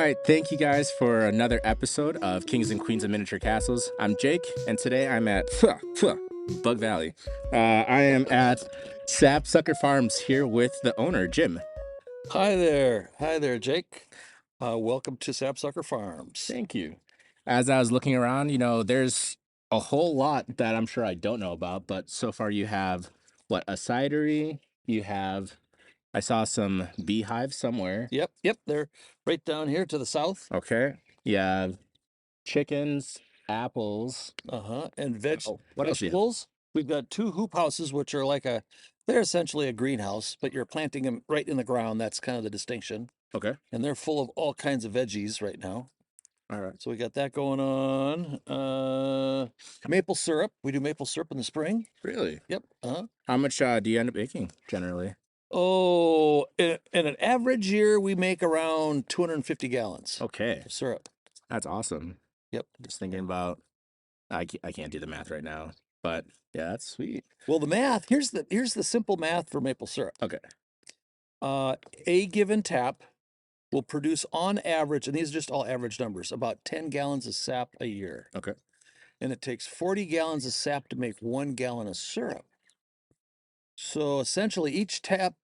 right, thank you guys for another episode of Kings and Queens of Miniature Castles. I'm Jake, and today I'm at Bug Valley. I am at Sapsucker Farms here with the owner, Jim. Hi there, Jake. Welcome to Sapsucker Farms. Thank you. As I was looking around, there's a whole lot that I'm sure I don't know about, but so far you have a cidery, you have, I saw some beehives somewhere. Yep, they're right down here to the south. Okay. You have chickens, apples. And Oh, what else do you have? vegetables. We've got two hoop houses, which are they're essentially a greenhouse, but you're planting them right in the ground. That's kind of the distinction. Okay. And they're full of all kinds of veggies right now. All right. So we got that going on. Maple syrup. We do maple syrup in the spring. Really? Yep. How much do you end up making generally? Oh, in an average year, we make around 250 gallons Okay, of syrup. that's awesome. Yep. Just thinking about, I can't do the math right now, but yeah, that's sweet. Well, the math, here's the simple math for maple syrup. Okay. A given tap will produce on average, and these are just all average numbers, about 10 gallons of sap a year. Okay. And it takes 40 gallons of sap to make 1 gallon of syrup. So essentially each tap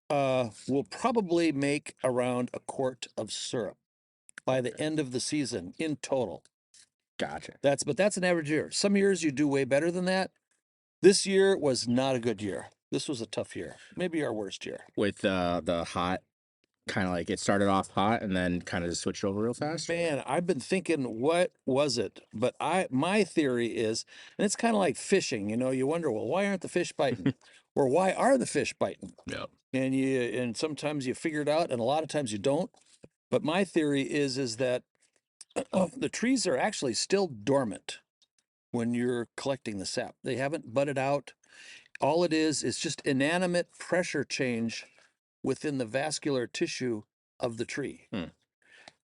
will probably make around a quart of syrup by the end of the season in total. Gotcha. But that's an average year. Some years you do way better than that. This year was not a good year. This was a tough year. Maybe our worst year. With the hot, kind of like it started off hot and then kind of just switched over real fast. Man, I've been thinking, what was it? But my theory is, and it's kind of like fishing, you wonder, well, why aren't the fish biting? Or why are the fish biting? Yeah. And sometimes you figure it out, and a lot of times you don't. But my theory is that the trees are actually still dormant when you're collecting the sap. They haven't budded out. All it is just inanimate pressure change within the vascular tissue of the tree.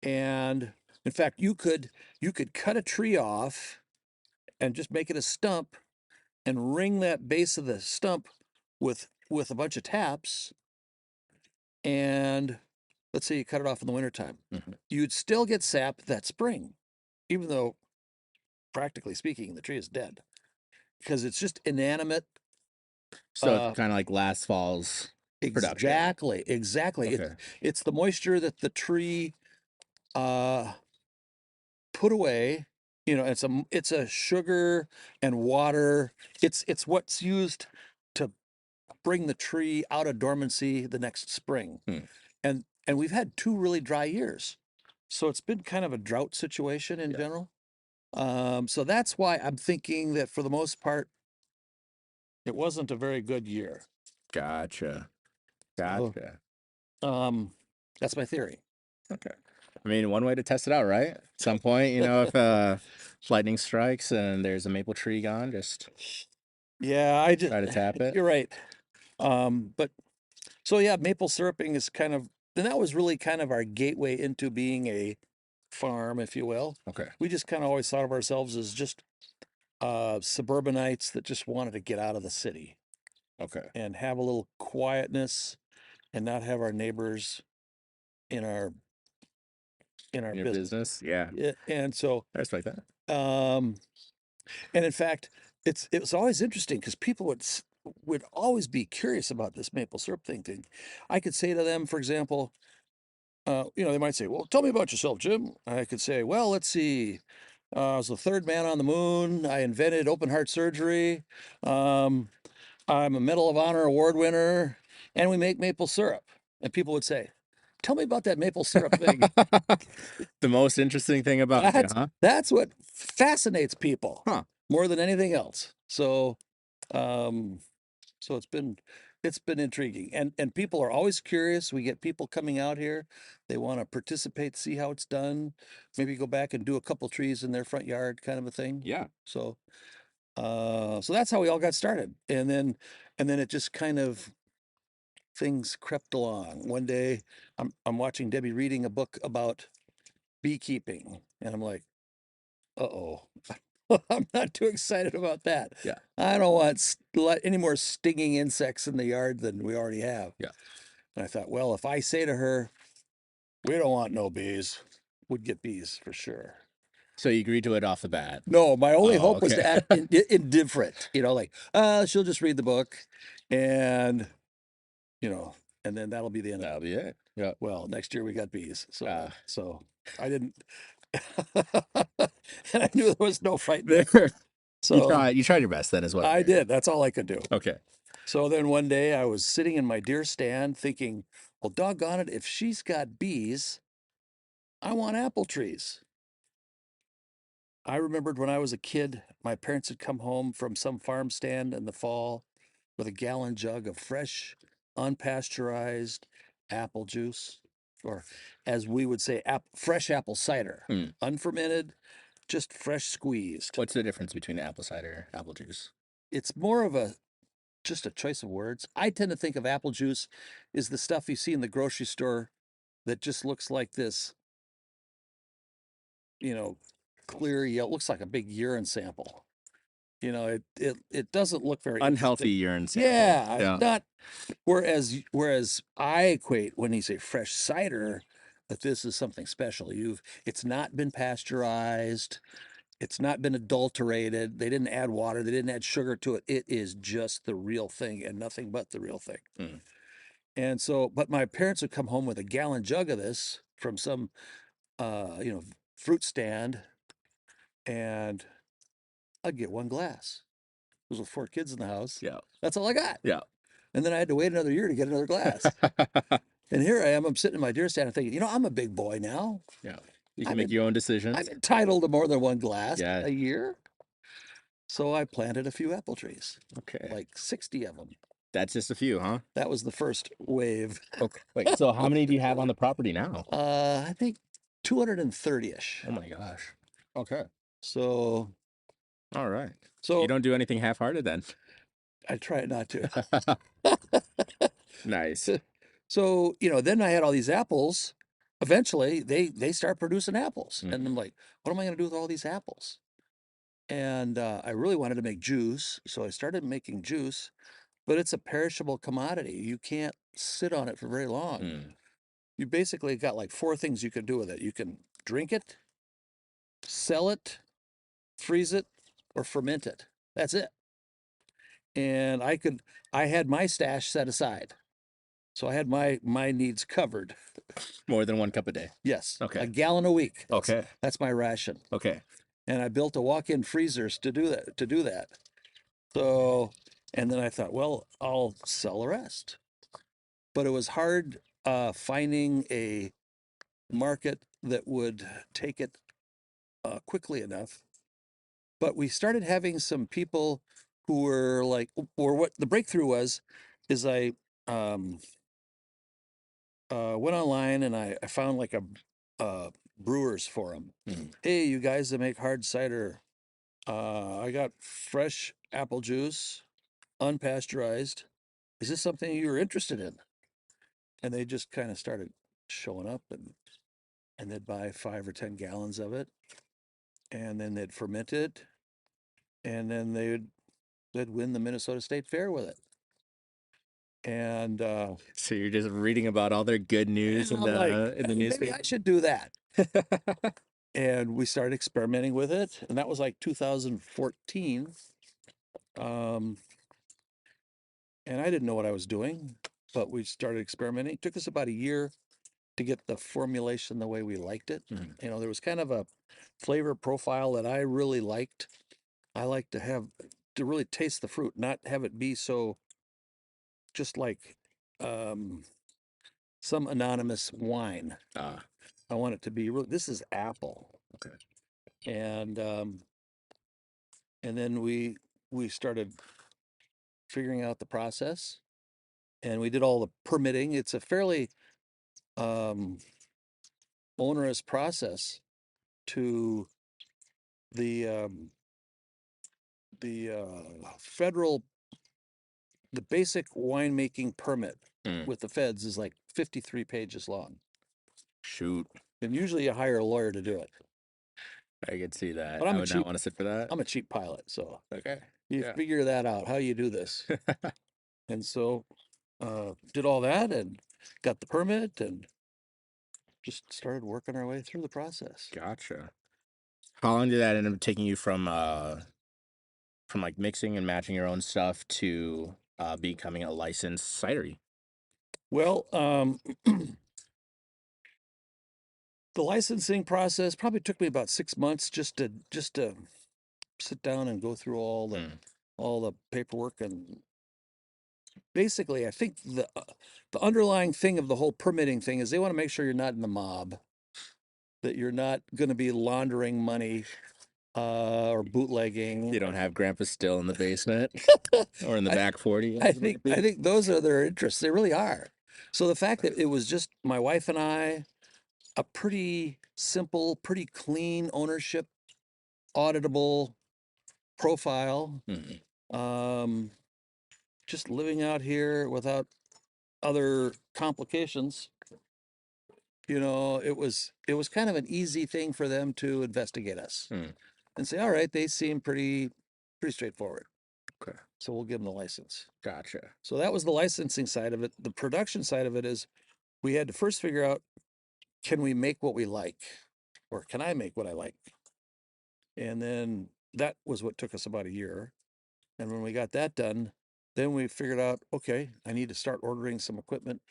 And in fact, you could cut a tree off and just make it a stump and ring that base of the stump with a bunch of taps. And let's say you cut it off in the wintertime. You'd still get sap that spring, even though practically speaking, the tree is dead because it's just inanimate. So it's kind of like last fall's production. Exactly. Okay. It's the moisture that the tree put away. It's a sugar and water. It's what's used to bring the tree out of dormancy the next spring. And we've had 2 really dry years. So it's been kind of a drought situation in general. So that's why I'm thinking that for the most part, it wasn't a very good year. Gotcha. So, that's my theory. Okay. I mean, one way to test it out, right? At some point, if lightning strikes and there's a maple tree gone, just I just try to tap it. You're right. But so yeah, maple syruping is and that was really kind of our gateway into being a farm, if you will. Okay. We just kind of always thought of ourselves as just suburbanites that just wanted to get out of the city. Okay. And have a little quietness and not have our neighbors in our Your business. Yeah. And so I respect that. and in fact, it was always interesting because people would always be curious about this maple syrup thing. I could say to them, for example, they might say, "Well, tell me about yourself, Jim." I could say, "Well, let's see. I was the 3rd man on the moon. I invented open heart surgery. I'm a Medal of Honor award winner, and we make maple syrup." And people would say, "Tell me about that maple syrup thing." The most interesting thing about it, huh? That's what fascinates people Huh. more than anything else. So, so it's been intriguing, and people are always curious. We get people coming out here; they want to participate, see how it's done, maybe go back and do a couple trees in their front yard, kind of a thing. Yeah. So, so that's how we all got started, and then it just kind of things crept along. One day, I'm watching Debbie reading a book about beekeeping, and I'm like, uh-oh. I'm not too excited about that. Yeah. I don't want any more stinging insects in the yard than we already have. Yeah. And I thought, well, if I say to her, We don't want no bees. Would get bees for sure. So you agreed to it off the bat. No, my only Oh, hope was okay. to act indifferent, like, she'll just read the book and, you know, and then that'll be the end of it. That'll be it. Yeah. Well, next year we got bees. Uh, So I didn't, and I knew there was no fighting there. it. So You tried your best then, is what I'm I hearing. did. That's all I could do. Okay. So then one day I was sitting in my deer stand thinking, well, doggone it, if she's got bees, I want apple trees. I remembered when I was a kid, my parents had come home from some farm stand in the fall with a gallon jug of fresh, unpasteurized apple juice, or as we would say, fresh apple cider, Hmm. unfermented, just fresh squeezed. What's the difference between apple cider, apple juice? It's more of just a choice of words. I tend to think of apple juice is the stuff you see in the grocery store that just looks like this, you know, clear yellow, looks like a big urine sample. It doesn't look very Unhealthy interesting. urine sample. Yeah, Yeah. not whereas I equate when you say fresh cider that this is something special. It's not been pasteurized, it's not been adulterated. They didn't add water, they didn't add sugar to it. It is just the real thing and nothing but the real thing. Mm. And so, but my parents would come home with a gallon jug of this from some fruit stand, and I'd get one glass. There was 4 kids in the house. Yeah. That's all I got. Yeah. And then I had to wait another year to get another glass. And here I am. I'm sitting in my deer stand and thinking, I'm a big boy now. Yeah. You can I'm make in, your own I'm decisions. entitled to more than one glass Yeah. a year. So I planted a few apple trees, Okay. like 60 of them. That's just a few, huh? That was the first wave. Okay. Wait, so how many do you have on the property now? I think 230-ish. Oh my gosh. Okay. So, All right. You so don't do anything half-hearted then. I try not to. Nice. So, then I had all these apples. Eventually, they start producing apples. And I'm like, what am I going to do with all these apples? And I really wanted to make juice. So I started making juice, but it's a perishable commodity. You can't sit on it for very long. Mm. You basically got like 4 things you can do with it. You can drink it, sell it, freeze it, or ferment it. That's it. And I had my stash set aside. So I had my needs covered. More than 1 cup a day. Yes. Okay. A gallon a week. Okay. That's my ration. Okay. And I built a walk-in freezers to do that. So, and then I thought, well, I'll sell the rest. But it was hard finding a market that would take it quickly enough. But we started having some people who were like, or what the breakthrough was, is I um, went online and I found like a brewers forum. Mm. Hey, you guys that make hard cider, I got fresh apple juice, unpasteurized. Is this something you're interested in? And they just kind of started showing up, and they'd buy 5 or 10 gallons of it, and then they'd ferment it, and then they'd win the Minnesota State Fair with it. And So you're just reading about all their good news and in I'm like, the maybe newspaper. I should do that. And we started experimenting with it, and that was like 2014. Um, and I didn't know what I was doing, but we started experimenting. It took us about a year to get the formulation the way we liked it. Mm. There was kind of a flavor profile that I really liked. I like to really taste the fruit, not have it be so just like some anonymous wine. Ah. I want it to be really, this is apple. Okay. And then we started figuring out the process, and we did all the permitting. It's a fairly um, onerous process to the federal, the basic winemaking permit Mm. with the feds is like 53 pages long. Shoot. And usually you hire a lawyer to do it. I could see that. But I would not want to sit for that. I'm a cheap pilot, so Okay. you Yeah. figure that out, how you do this. And so did all that and got the permit, and just started working our way through the process. Gotcha. How long did that end up taking you from like mixing and matching your own stuff to becoming a licensed cidery? Well, the licensing process probably took me about 6 months just to sit down and go through Mm. all the paperwork. And basically, I think the underlying thing of the whole permitting thing is they want to make sure you're not in the mob, that you're not going to be laundering money or bootlegging. You don't have Grandpa still in the basement or in the I, back 40, I as it think might be. I think those are their interests. They really are. So the fact that it was just my wife and I, a pretty simple, pretty clean ownership, auditable profile, Mm. um, just living out here without other complications. It was kind of an easy thing for them to investigate us Mm. and say, all right, they seem pretty straightforward. Okay. So we'll give them the license. Gotcha. So that was the licensing side of it. The production side of it is we had to first figure out, can we make what we like? Or can I make what I like? And then that was what took us about a year. And when we got that done, then we figured out, okay, I need to start ordering some equipment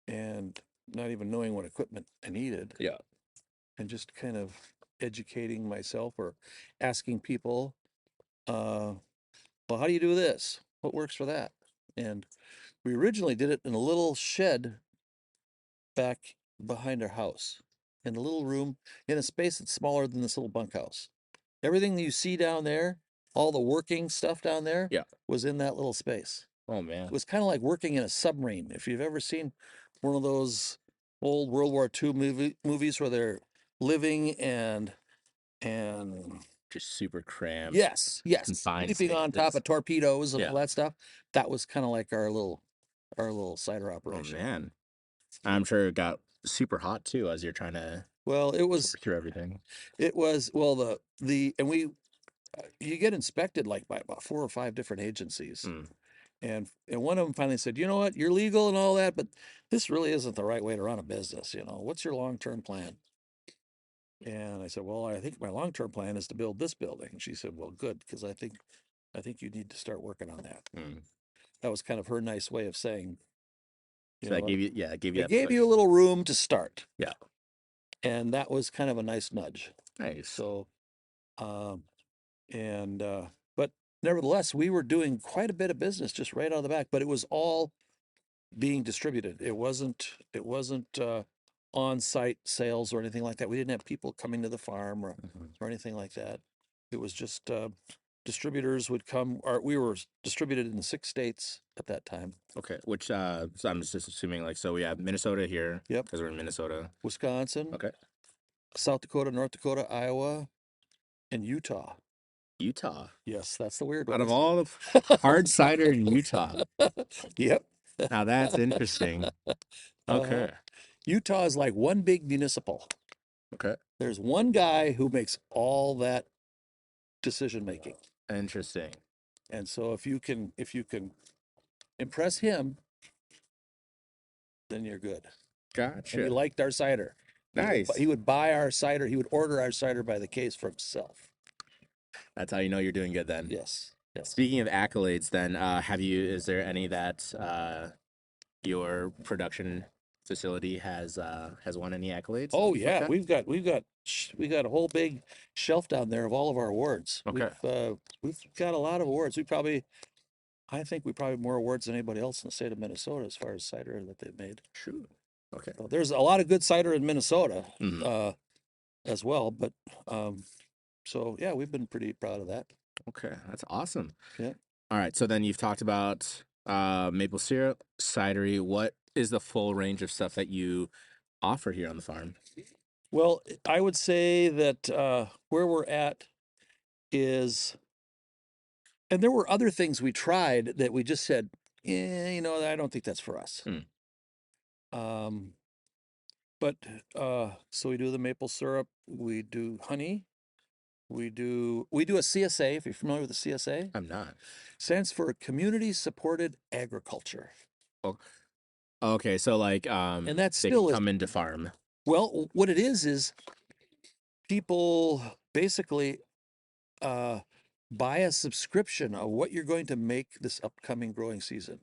and not even knowing what equipment I needed Yeah. and just kind of educating myself or asking people, well, how do you do this? What works for that? And we originally did it in a little shed back behind our house, in a little room, in a space that's smaller than this little bunkhouse. Everything that you see down there, all the working stuff down there, Yeah. was in that little space. Oh It man. was kind of like working in a submarine. If you've ever seen one of those old World War II movies where they're living and Just super cramped, yes, confined sleeping on top spaces. of torpedoes and Yeah. all that stuff. That was kind of like our little cider Oh operation. man. Yeah. I'm sure it got super hot too as you're trying to Well, work through everything. well, the and we you get inspected like by about 4 or 5 different agencies. Mm. And one of them finally said, you know what, you're legal and all that, but this really isn't the right way to run a business. What's your long-term plan? And I said, well, I think my long-term plan is to build this building. And she said, well, good, because I think you need to start working on that. Mm. That was kind of her nice way of saying, you So that know, gave you, yeah, it gave you it that gave push. you a little room to start. Yeah. And that was kind of a nice nudge. Nice. So, um, and but nevertheless, we were doing quite a bit of business just right out of the back, but it was all being distributed. It wasn't on-site sales or anything like that. We didn't have people coming to the farm Mhm. or anything like that. It was just distributors would come. Or we were distributed in 6 states at that time. Okay. Which so I'm just assuming like so we have Minnesota here Yep, because we're in Minnesota. Wisconsin, Okay. South Dakota, North Dakota, Iowa, and Utah. Utah. Yes, that's the weird Out of ones. all the hard cider in Utah. Yep. Now that's interesting. Uh-huh. Okay. Utah is like one big municipal. Okay. There's one guy who makes all that decision making. Interesting. And so if you can impress him, then you're good. And he Gotcha. liked our cider. He Nice. would buy our cider. He would order our cider by the case for himself. That's how you know you're doing good then. Yes. Yes. Speaking of accolades, then is there any that your production facility has won any accolades, Oh anything like yeah, that? we got a whole big shelf down there of all of our awards. Okay. We've got a lot of awards. I think we probably have more awards than anybody else in the state of Minnesota as far as cider that they've made. Sure. Okay. So there's a lot of good cider in Minnesota Mhm. as well, but so yeah, we've been pretty proud of that. Okay. That's awesome. Yeah. All right. So then you've talked about maple syrup, cidery. What is the full range of stuff that you offer here on the farm? Well, I would say that where we're at is, and there were other things we tried that we just said, yeah, I don't think that's for us. Mm. Um, but so we do the maple syrup, we do honey, we do a CSA. If you're familiar with the CSA, I'm not. stands for Community Supported Agriculture, Oh, okay. So like and that they can still is come into farm. Well, what it is people basically uh, buy a subscription of what you're going to make this upcoming growing season.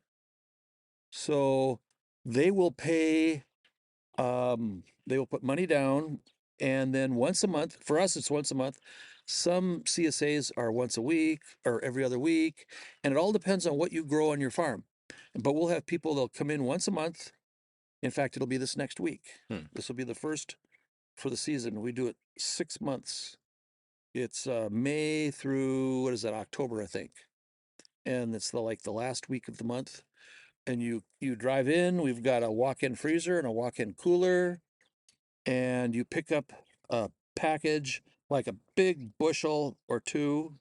So they will pay, they will put money down, and then once a month, for us, it's once a month. Some CSAs are once a week or every other week, and it all depends on what you grow on your farm. But we'll have people, they'll come in once a month. In fact, it'll be this next week. Hmm. This will be the first for the season. We do it 6 months. It's May through, what is that, October, I think. And it's the last week of the month. And you drive in, we've got a walk-in freezer and a walk-in cooler, and you pick up a package, like a big bushel or two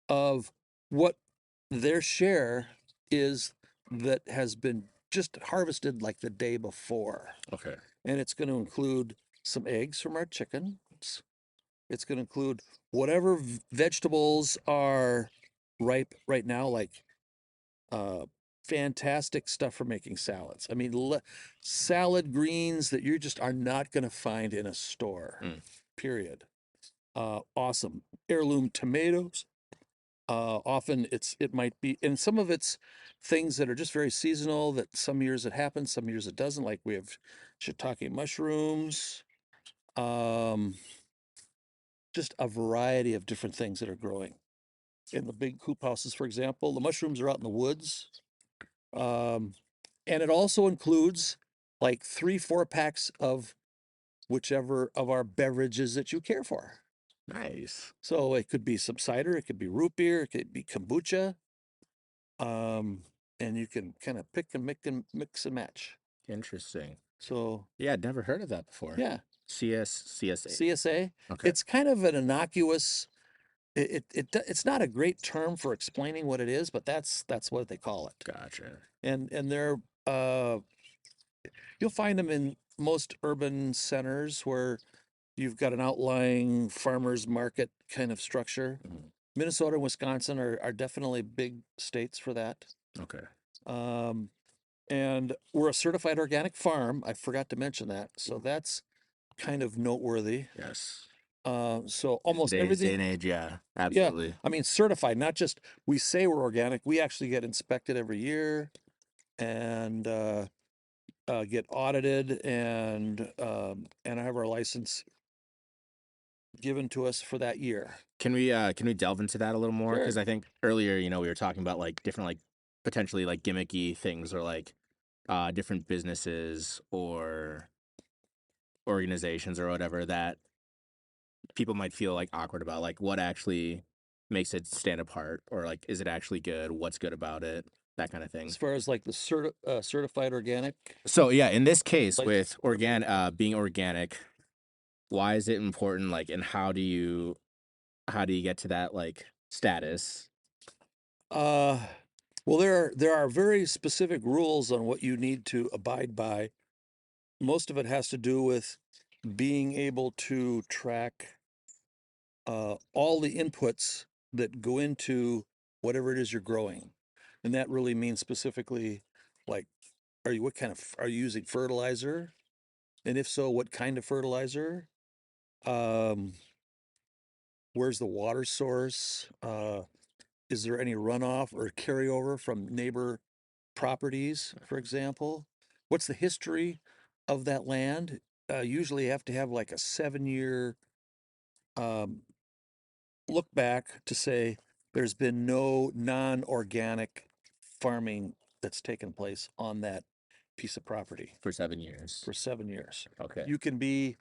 of what their share is that has been just harvested like the day before. Okay. And it's going to include some eggs from our chickens. It's going to include whatever vegetables are ripe right now, like uh, fantastic stuff for making salads. I mean, salad greens that you just are not going to find in a store, Mm. period. Awesome. Heirloom tomatoes. Often it might be, and some of it's things that are just very seasonal that some years it happens, some years it doesn't. Like we have shiitake mushrooms, um, just a variety of different things that are growing. In the big hoop houses, for example, the mushrooms are out in the woods. Um, and it also includes like 3-4 packs of whichever of our beverages that you care for. Nice. So it could be some cider, it could be root beer, it could be kombucha. And you can kind of pick and mix and match. Interesting. So Yeah, I'd never heard of that before. yeah, CSA. CSA. Okay. It's kind of an innocuous. It's not a great term for explaining what it is, but that's what they call it. Gotcha. And they're you'll find them in most urban centers where you've got an outlying farmers market kind of structure. Mhm. Minnesota and Wisconsin are definitely big states for that. Okay. Um, and we're a certified organic farm. I forgot to mention that. So that's kind of noteworthy. Yes. So almost Today's day everything, and age, yeah, yeah. absolutely. I mean, certified, not just we say we're organic, we actually get inspected every year and get audited and have our license given to us for that year. Can we delve into that a little more? Sure. Because I think earlier, we were talking about like different like potentially like gimmicky things or like different businesses or organizations or whatever that people might feel like awkward about. Like what actually makes it stand apart, or like is it actually good? What's good about it? That kind of As thing. far as like the certified organic, So yeah, in this case like, with being organic, why is it important? Like, and how do you get to that like status? uh, well, there are very specific rules on what you need to abide by. Most of it has to do with being able to track all the inputs that go into whatever it is you're growing, and that really means specifically, like, are you using fertilizer, and if so, what kind of fertilizer? Um, where's the water source? Is there any runoff or carryover from neighbor properties, for example? What's the history of that land? Usually you have to have like a 7-year um, look back to say there's been no non-organic farming that's taken place on that piece of property For 7 years? for 7 years. Okay. You can be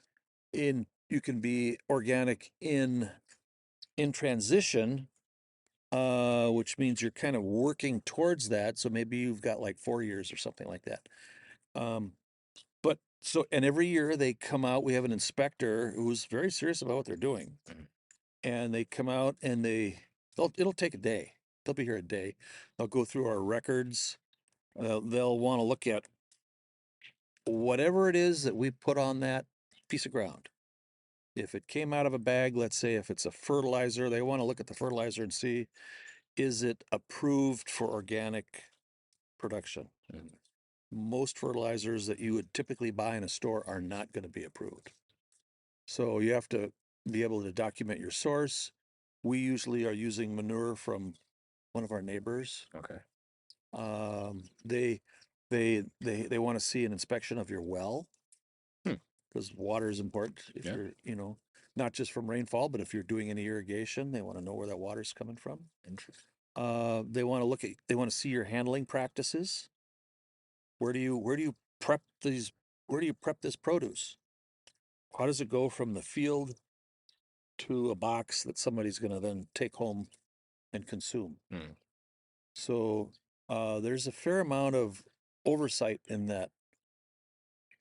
organic in transition, which means you're kind of working towards that. So maybe you've got like 4 years or something like that. Um, but so, and every year they come out, we have an inspector who's very serious about what they're doing. Mhm. And they come out and it'll take a day. They'll be here a day. They'll go through our records. They'll want to look at whatever it is that we put on that piece of ground. If it came out of a bag, let's say if it's a fertilizer, they want to look at the fertilizer and see, is it approved for organic production? Mhm. most fertilizers that you would typically buy in a store are not going to be approved. So you have to be able to document your source. We usually are using manure from one of our neighbors. Okay. They want to see an inspection of your well Hmm. because water is important. If Yeah. you're, not just from rainfall, but if you're doing any irrigation, they want to know where that water's coming from. Interesting. They want to see your handling practices. Where do you prep these? Where do you prep this produce? How does it go from the field to a box that somebody's going to then take home and consume? Hmm. So there's a fair amount of oversight in that.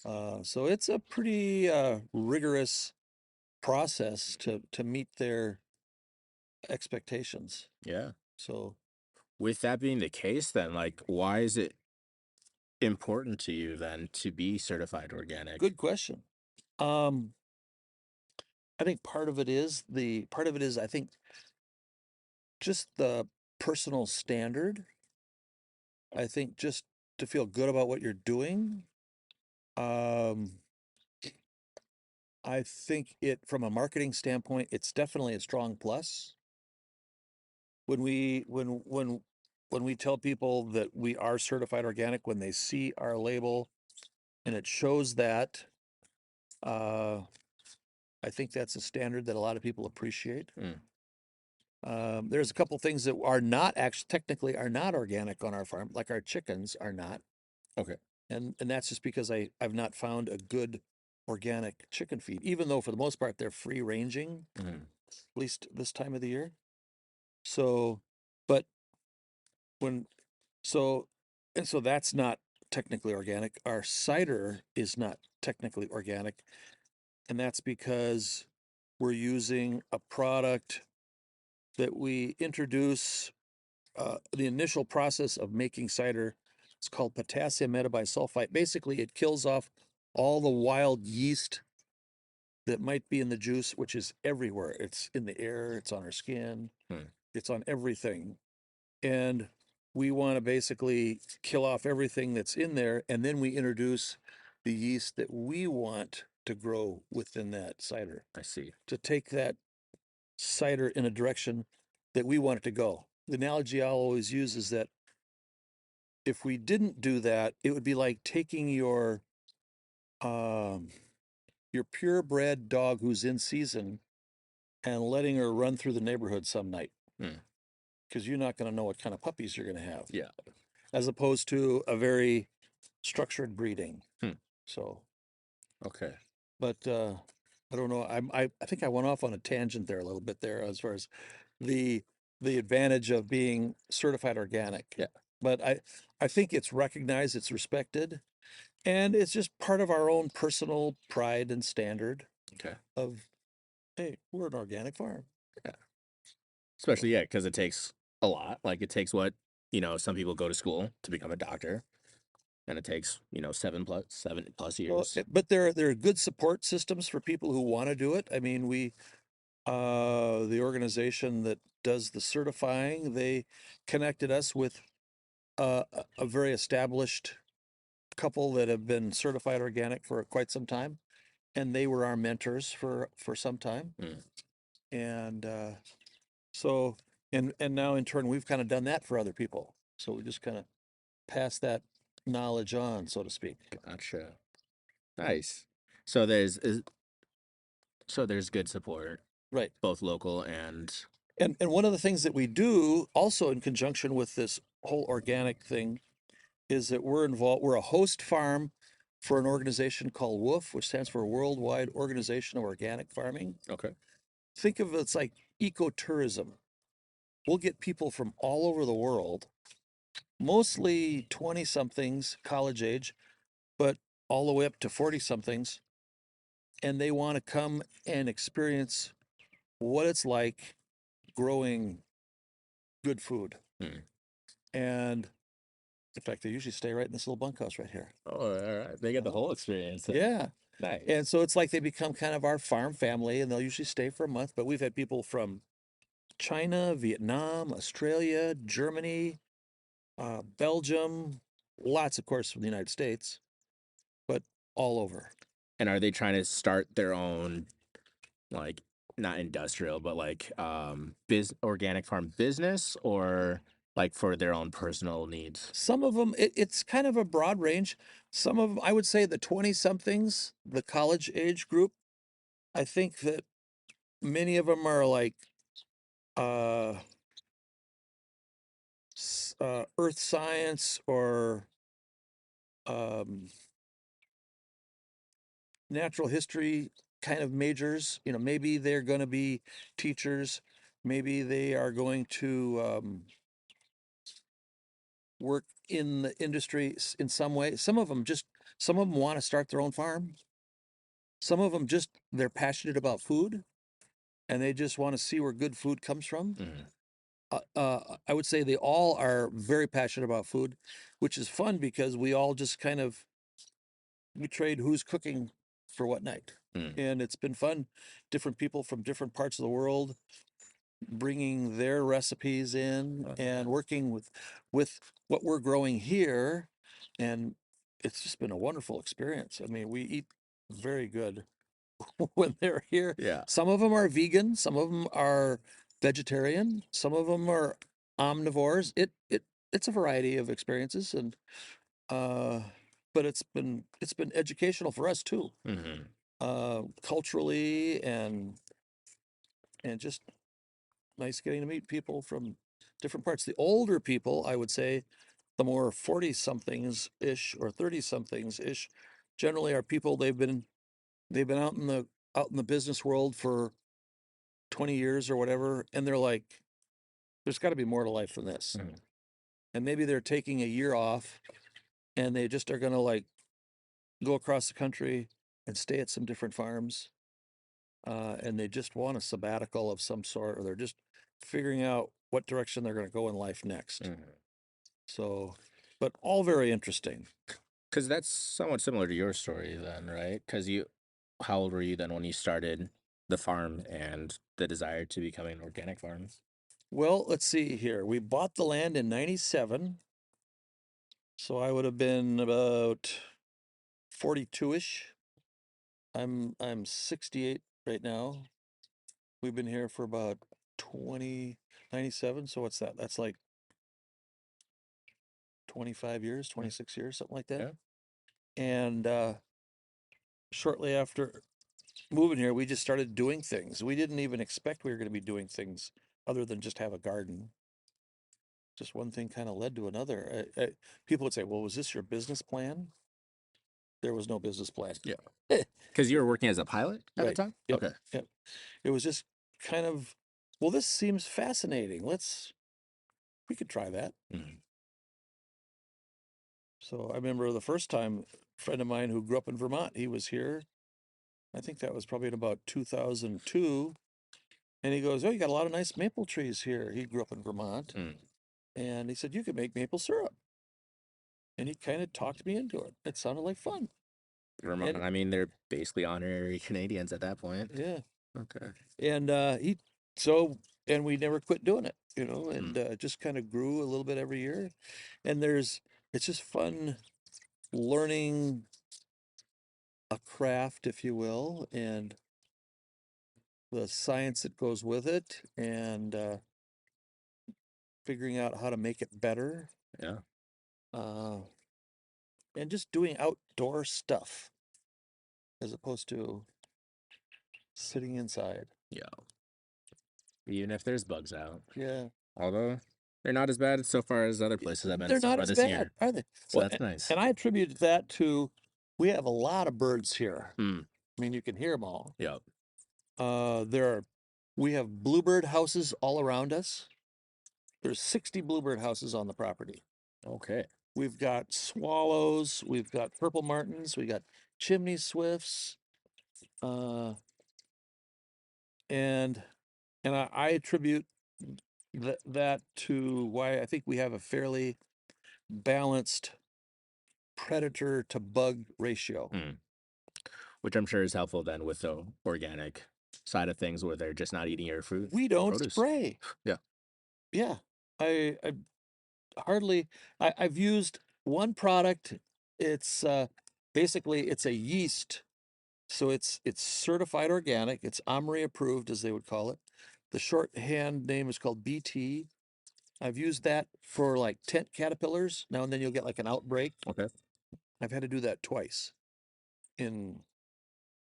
So it's a pretty rigorous process to meet their expectations. Yeah. So With that being the case, then, like, why is it important to you then to be certified organic? good question. Um, I think part of it is I think just the personal standard. I think just to feel good about what you're doing. Um, I think it from a marketing standpoint, it's definitely a strong plus. When we tell people that we are certified organic, when they see our label and it shows that, uh, I think that's a standard that a lot of people appreciate. Hmm. There's a couple things that are not actually technically are not organic on our farm, like our chickens are not, Okay. and that's just because I've not found a good organic chicken feed, even though for the most part they're free ranging, Hmm. at least this time of the year. So, but when so and so that's not technically organic. Our cider is not technically organic, and that's because we're using a product that we introduce. The initial process of making cider is called potassium metabisulfite. Basically, it kills off all the wild yeast that might be in the juice, which is everywhere. It's in the air, it's on our skin, Hmm. it's on everything. And we want to basically kill off everything that's in there. And then we introduce the yeast that we want to grow within that cider I see. to take that cider in a direction that we want it to go. The analogy I'll always use is that if we didn't do that, it would be like taking um, your purebred dog who's in season and letting her run through the neighborhood some night Hmm. because you're not going to know what kind of puppies you're going to have, Yeah. as opposed to a very structured breeding. Hmm. So, Okay. but I don't know. I think I went off on a tangent there a little bit there as far as the the advantage of being certified organic. Yeah. But I think it's recognized, it's respected, and it's just part of our own personal pride and standard Okay. of, hey, we're an organic farm. Yeah. So, Especially, yeah, because it takes a lot. Like, it takes what, some people go to school to become a doctor, and it takes, 7+ years. but there are good support systems for people who want to do it. I mean, the organization that does the certifying, they connected us with a very established couple that have been certified organic for quite some time, and they were our mentors for some time. Mm. And so and now in turn we've kind of done that for other people. So we just kind of pass that knowledge on, so to speak. Gotcha. Nice. So there's good support, Right. both local and And one of the things that we do also in conjunction with this whole organic thing is that we're a host farm for an organization called WOOF, which stands for Worldwide Organization of Organic Farming. okay. Think of it's like ecotourism. We'll get people from all over the world, mostly 20 somethings, college age, but all the way up to 40 somethings, and they want to come and experience what it's like growing good food. Hmm. And in fact, they usually stay right in this little bunkhouse right here. Oh, all right. They get the whole experience then. Yeah. And Nice. so it's like they become kind of our farm family, and they'll usually stay for a month. But we've had people from China, Vietnam, Australia, Germany, Belgium, lots, of course, from the United States, but all over. And are they trying to start their own, like, not industrial, but like organic farm business, or like for their own personal needs? Some of them, it's kind of a broad range. Some of them, I would say the 20 somethings, the college age group, I think that many of them are like uh, earth science or um, natural history kind of majors. You know, maybe they're going to be teachers. Maybe they are going to work in the industry in some way. Some of them want to start their own farm. Some of them just, they're passionate about food and they just want to see where good food comes from. Mm-hmm. I would say they all are very passionate about food, which is fun because we all just kind of, we trade who's cooking for what night. Mm. And it's been fun. Different people from different parts of the world bringing their recipes in and working with what we're growing here, and it's just been a wonderful experience. I mean, we eat very good when they're here. Yeah. Some of them are vegan, some of them are vegetarian, some of them are omnivores. It's a variety of experiences, and uh but it's been educational for us too, Mm-hmm. culturally, and just nice getting to meet people from different parts. The older people, I would say, the more 40 somethings ish or 30 somethings ish, generally are people they've been out in the business world for 20 years or whatever, and they're like, there's got to be more to life than this. Mm-hmm. And maybe they're taking a year off and they just are going to like go across the country and stay at some different farms, and they just want a sabbatical of some sort, or they're just figuring out what direction they're going to go in life next. Mm-hmm. So, but all very interesting. Because that's somewhat similar to your story then, right? Because how old were you then when you started the farm and the desire to become an organic farm? Well, let's see here. We bought the land in 97. So I would have been about 42-ish. I'm 68 right now. We've been here for about 97. So what's that? That's like 25 years, 26 years, something like that. Yeah. And shortly after moving here, we just started doing things. We didn't even expect we were going to be doing things other than just have a garden. Just one thing kind of led to another. People would say, well, was this your business plan? There was no business plan. Yeah. Because you were working as a pilot at the Right. time? Yep. Okay. Yep. It was just kind of, well, this seems fascinating. We could try that. Mm-hmm. So I remember the first time a friend of mine who grew up in Vermont, he was here. I think that was probably in about 2002. And he goes, oh, you got a lot of nice maple trees here. He grew up in Vermont. Mm. And he said, you could make maple syrup. And he kind of talked me into it. It sounded like fun. Vermont. And I mean, they're basically honorary Canadians at that point. yeah. Okay. And and we never quit doing it, Mm. and just kind of grew a little bit every year. And it's just fun learning a craft, if you will, and the science that goes with it, and figuring out how to make it better, Yeah. uh, and just doing outdoor stuff as opposed to sitting inside. Yeah. Even if there's bugs out. Yeah, Although they're not as bad so far as other places I've been they're so not far as this bad, year. are they? So Well, that's nice. and I attribute that to, we have a lot of birds here. Mm. I mean, you can hear them all. Yeah. There are, we have bluebird houses all around us. There's 60 bluebird houses on the property. Okay. We've got swallows, we've got purple martins, we got chimney swifts, uh, and I attribute that to why I think we have a fairly balanced predator to bug ratio. Mm. Which I'm sure is helpful then with the organic side of things where they're just not eating your fruit We or don't produce. spray. Yeah. Yeah, I hardly. I've used one product. It's basically it's a yeast, so it's certified organic. It's OMRI approved, as they would call it. The shorthand name is called BT. I've used that for like tent caterpillars. Now and then you'll get like an outbreak. Okay. I've had to do that twice in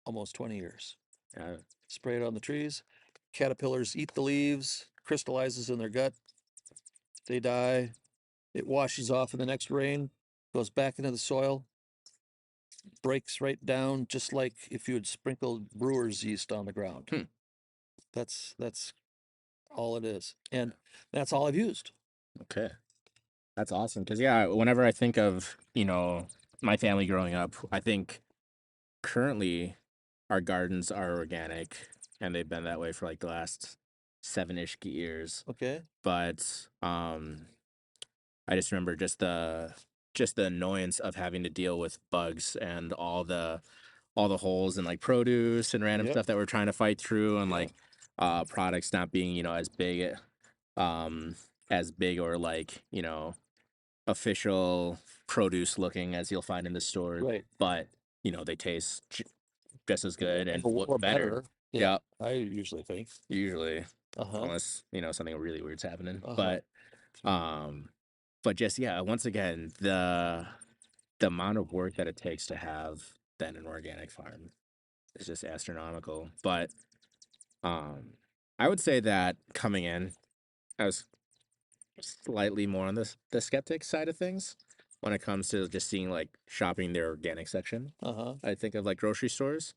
almost 20 years. Yeah. Spray it on the trees. Caterpillars eat the leaves, crystallizes in their gut. They die. It washes off in the next rain, goes back into the soil, breaks right down, just like if you had sprinkled brewer's yeast on the ground. Hmm. That's all it is, and that's all I've used. Okay. That's awesome. Because, yeah, whenever I think of, my family growing up, I think currently our gardens are organic and they've been that way for like the last 7-ish years. Okay. But I just remember just the annoyance of having to deal with bugs and all the holes in like produce and random Yep. stuff that we're trying to fight through, and Yeah. like products not being, um as big or like, official produce looking as you'll find in the store, Right. but they taste just as good and Or, look or better. better. Yeah. Yeah, I usually think. usually, Uh-huh. unless something really weird's happening. Uh-huh. But just, yeah, once again, the amount of work that it takes to have then an organic farm is just astronomical. But um I would say that coming in, I was slightly more on the skeptic side of things when it comes to just seeing like shopping their organic section. Uh-huh. I think of like grocery stores,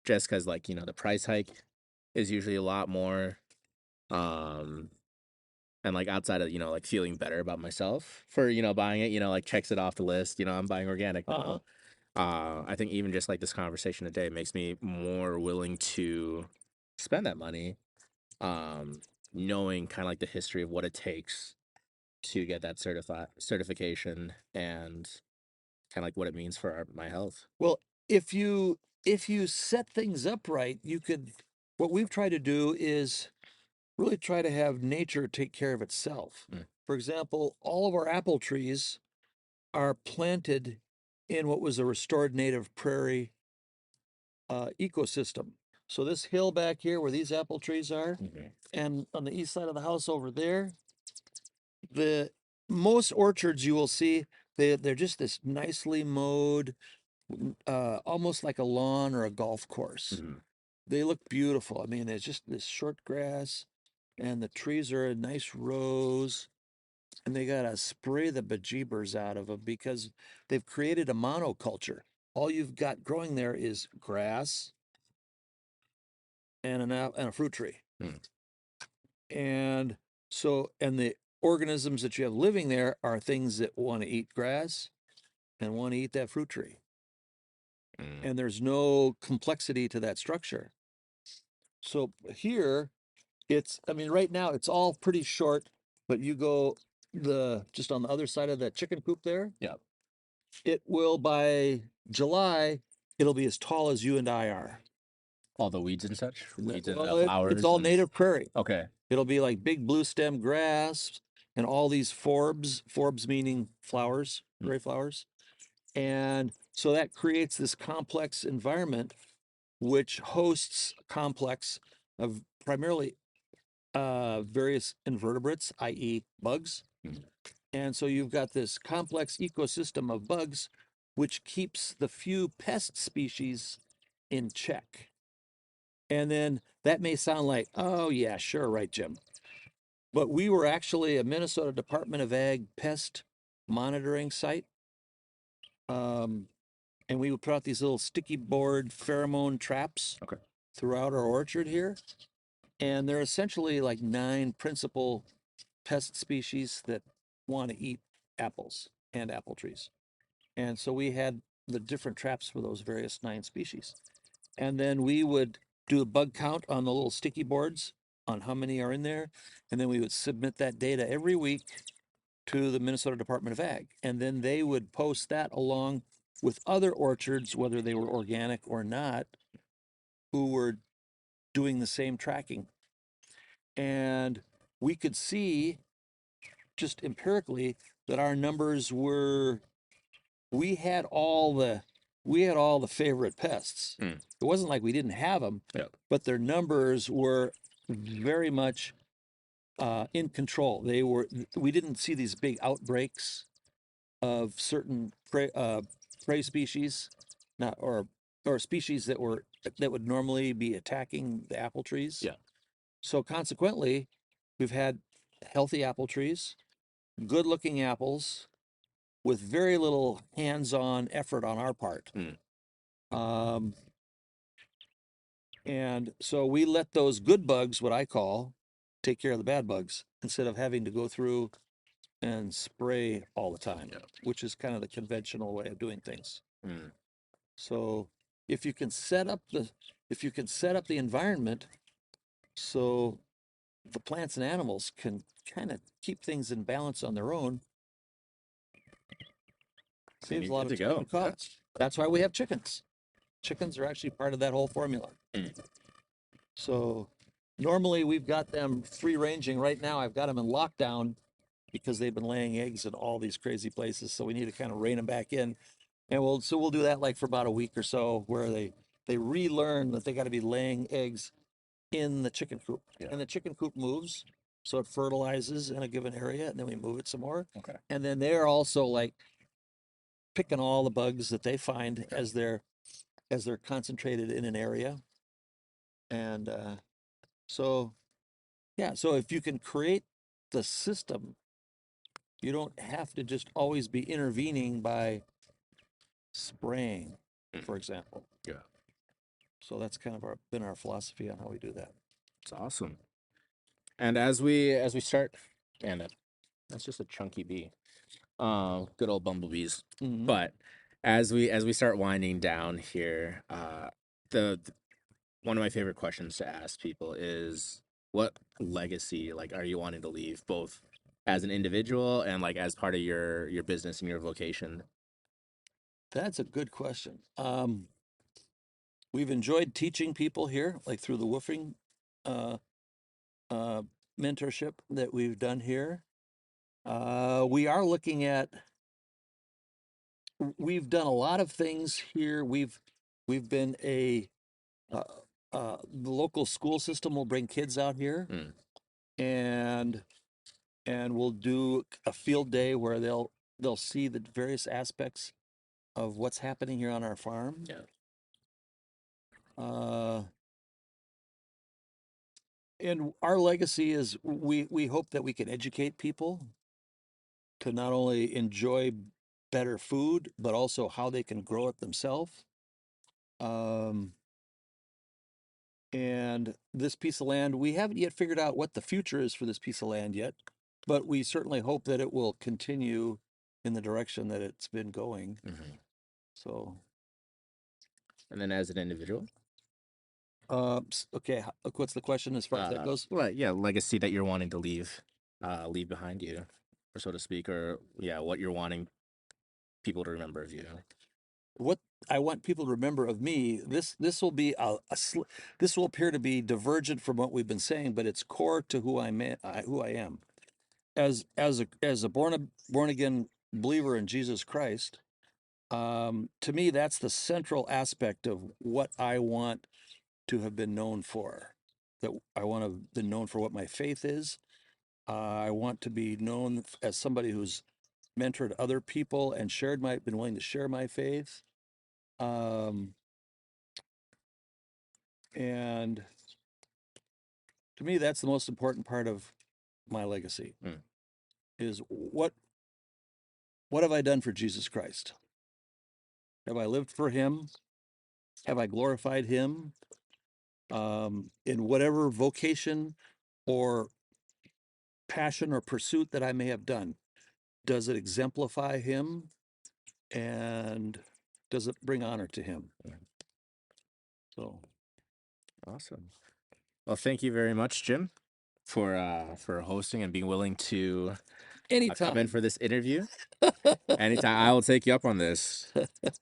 just because like the price hike is usually a lot more, um and like outside of like feeling better about myself for buying it, like checks it off the list, I'm buying organic Uh-huh. now. I think even just like this conversation today makes me more willing to spend that money, um knowing kind of like the history of what it takes to get that certification, and kind of like what it means for my health. Well, if you set things up right, you could what we've tried to do is really try to have nature take care of itself. Mm. For example, all of our apple trees are planted in what was a restored native prairie ecosystem. So this hill back here where these apple trees are, Mhm. and on the east side of the house over there, the most orchards you will see, they're just this nicely mowed, almost like a lawn or a golf course. Mhm. They look beautiful. I mean, it's just this short grass, and the trees are in nice rows, and they gotta spray the bejeebers out of them because they've created a monoculture. All you've got growing there is grass and and a fruit tree. Mm. And and the organisms that you have living there are things that want to eat grass and want to eat that fruit tree. Mm. And there's no complexity to that structure. So here, I mean, right now it's all pretty short, but you go just on the other side of that chicken coop there, Yeah. it will by July, it'll be as tall as you and I are. All the weeds and such, weeds and Well, it's flowers all and native prairie. okay. It'll be like big blue stem grass and all these forbs meaning flowers, Mm. prairie flowers. And so that creates this complex environment which hosts a complex of primarily various invertebrates, i.e., bugs. Mm. And so you've got this complex ecosystem of bugs, which keeps the few pest species in check. And then that may sound like, oh, yeah, sure, right, Jim. But we were actually a Minnesota Department of Ag pest monitoring site. Um, and we would put out these little sticky board pheromone traps Okay. throughout our orchard here. And there are essentially like 9 principal pest species that want to eat apples and apple trees. And so we had the different traps for those various 9 species. And then we would do a bug count on the little sticky boards on how many are in there. And then we would submit that data every week to the Minnesota Department of Ag. And then they would post that along with other orchards, whether they were organic or not, who were doing the same tracking. And we could see just empirically that our numbers were we had all the favorite pests. Mm. It wasn't like we didn't have them, Yeah. but their numbers were very much in control. We didn't see these big outbreaks of certain prey species, not or species that would normally be attacking the apple trees. Yeah. So consequently, we've had healthy apple trees, good-looking apples with very little hands-on effort on our part. Mm. Um, and so we let those good bugs, what I call, take care of the bad bugs instead of having to go through and spray all the time, Yeah. which is kind of the conventional way of doing things. Mm. So if you can set up the environment so the plants and animals can kind of keep things in balance on their own, Then saves a you're lot good of to time go. and cost. That's why we have chickens. Chickens are actually part of that whole formula. Mm. So normally we've got them free ranging. Right now I've got them in lockdown because they've been laying eggs in all these crazy places. So we need to kind of rein them back in. And we'll do that like for about a week or so where they relearn that they got to be laying eggs in the chicken coop. Yeah. And the chicken coop moves, so it fertilizes in a given area, and then we move it some more. Okay. And then they're also like picking all the bugs that they find Yeah. as they're concentrated in an area. And so yeah, so if you can create the system, you don't have to just always be intervening by spraying, Mm. for example. Yeah. So that's kind of been our philosophy on how we do that. It's awesome. And as we start, and that's just a chunky bee. Good old bumblebees. Mm-hmm. But as we start winding down here, the one of my favorite questions to ask people is, what legacy like are you wanting to leave, both as an individual and like as part of your business and your vocation? That's a good question. We've enjoyed teaching people here, like through the woofing uh, uh, mentorship that we've done here. We are looking at. We've done a lot of things here. We've been uh, the local school system will bring kids out here, Mm. and we'll do a field day where they'll see the various aspects of what's happening here on our farm. Yeah. Uh, and our legacy is we hope that we can educate people to not only enjoy better food, but also how they can grow it themselves. Um, and this piece of land, we haven't yet figured out what the future is for this piece of land yet, but we certainly hope that it will continue in the direction that it's been going. Mm-hmm. So, And then as an individual, okay, what's the question as far as that goes? well, yeah, legacy that you're wanting to leave behind you, or so to speak, or yeah, what you're wanting people to remember of you. What I want people to remember of me, this will be this will appear to be divergent from what we've been saying, but it's core to who I am. As a born again believer in Jesus Christ, to me that's the central aspect of what I want to have been known for. That I want to have been known for what my faith is. I want to be known as somebody who's mentored other people and been willing to share my faith. Um, and to me, that's the most important part of my legacy Mm. is what have I done for Jesus Christ? Have I lived for him? Have I glorified him? In whatever vocation or passion or pursuit that I may have done, does it exemplify him and does it bring honor to him? Mm. So Awesome. Well, thank you very much, Jim, for hosting and being willing to come in anytime. for this interview. Anytime, I will take you up on this,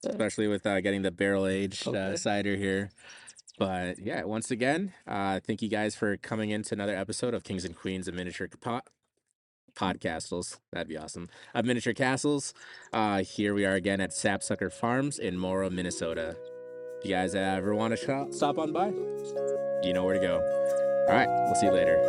especially with getting the barrel aged Okay. cider here. But yeah, once again, thank you guys for coming into another episode of Kings and Queens of Miniature Pot. Podcastles. That'd be awesome. Miniature Castles. Here we are again at Sapsucker Farms in Morrow, Minnesota. If you guys ever want to stop on by, you know where to go. All right, we'll see you later.